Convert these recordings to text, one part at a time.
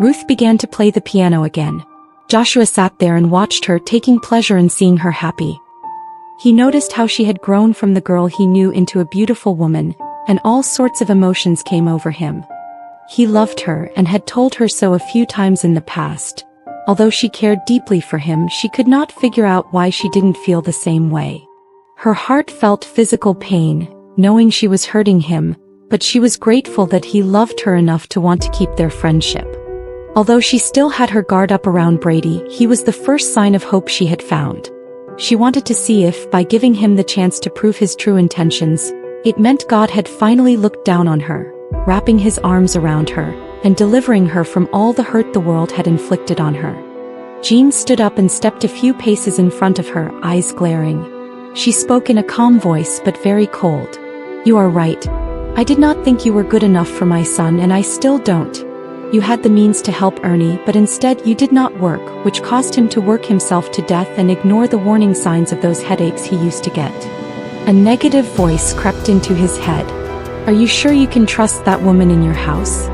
Ruth began to play the piano again. Joshua sat there and watched her, taking pleasure in seeing her happy. He noticed how she had grown from the girl he knew into a beautiful woman, and all sorts of emotions came over him. He loved her and had told her so a few times in the past. Although she cared deeply for him, she could not figure out why she didn't feel the same way. Her heart felt physical pain, knowing she was hurting him, but she was grateful that he loved her enough to want to keep their friendship. Although she still had her guard up around Brady, he was the first sign of hope she had found. She wanted to see if, by giving him the chance to prove his true intentions, it meant God had finally looked down on her, wrapping his arms around her, and delivering her from all the hurt the world had inflicted on her. Jean stood up and stepped a few paces in front of her, eyes glaring. She spoke in a calm voice but very cold. "You are right. I did not think you were good enough for my son, and I still don't. You had the means to help Ernie, but instead you did not work, which caused him to work himself to death and ignore the warning signs of those headaches he used to get." A negative voice crept into his head. "Are you sure you can trust that woman in your house?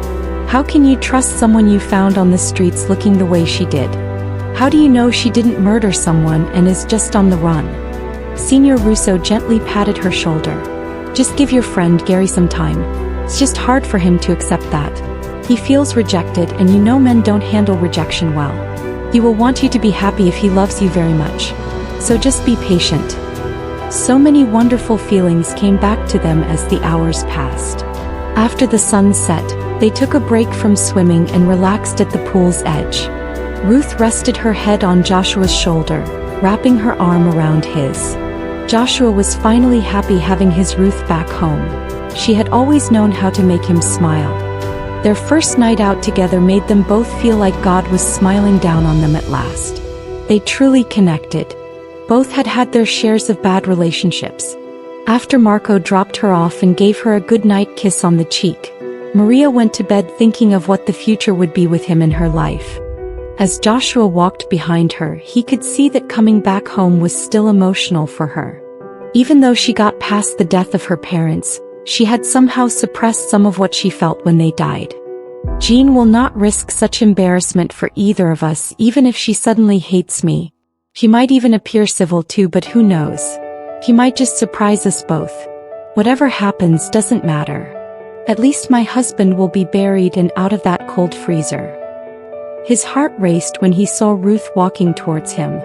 How can you trust someone you found on the streets looking the way she did? How do you know she didn't murder someone and is just on the run?" Senior Russo gently patted her shoulder. "Just give your friend Gary some time. It's just hard for him to accept that. He feels rejected, and you know men don't handle rejection well. He will want you to be happy if he loves you very much. So just be patient." So many wonderful feelings came back to them as the hours passed. After the sun set, they took a break from swimming and relaxed at the pool's edge. Ruth rested her head on Joshua's shoulder, wrapping her arm around his. Joshua was finally happy having his Ruth back home. She had always known how to make him smile. Their first night out together made them both feel like God was smiling down on them at last. They truly connected. Both had had their shares of bad relationships. After Marco dropped her off and gave her a goodnight kiss on the cheek, Maria went to bed thinking of what the future would be with him in her life. As Joshua walked behind her, he could see that coming back home was still emotional for her. Even though she got past the death of her parents, she had somehow suppressed some of what she felt when they died. "Jean will not risk such embarrassment for either of us, even if she suddenly hates me. She might even appear civil too, but who knows? He might just surprise us both. Whatever happens doesn't matter. At least my husband will be buried and out of that cold freezer." His heart raced when he saw Ruth walking towards him.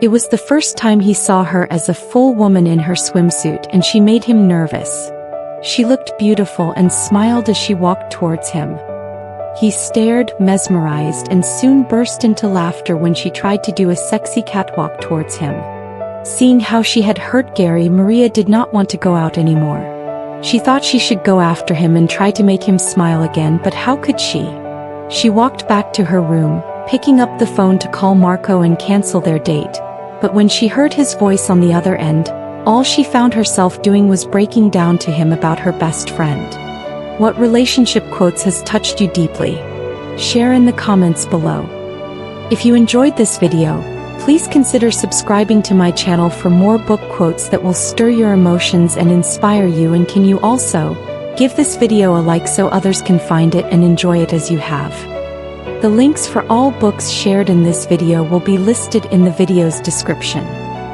It was the first time he saw her as a full woman in her swimsuit, and she made him nervous. She looked beautiful and smiled as she walked towards him. He stared, mesmerized, and soon burst into laughter when she tried to do a sexy catwalk towards him. Seeing how she had hurt Gary, Maria did not want to go out anymore. She thought she should go after him and try to make him smile again, but how could she? She walked back to her room, picking up the phone to call Marco and cancel their date. But when she heard his voice on the other end, all she found herself doing was breaking down to him about her best friend. What relationship quotes has touched you deeply? Share in the comments below. If you enjoyed this video, please consider subscribing to my channel for more book quotes that will stir your emotions and inspire you. And can you also give this video a like so others can find it and enjoy it as you have. The links for all books shared in this video will be listed in the video's description.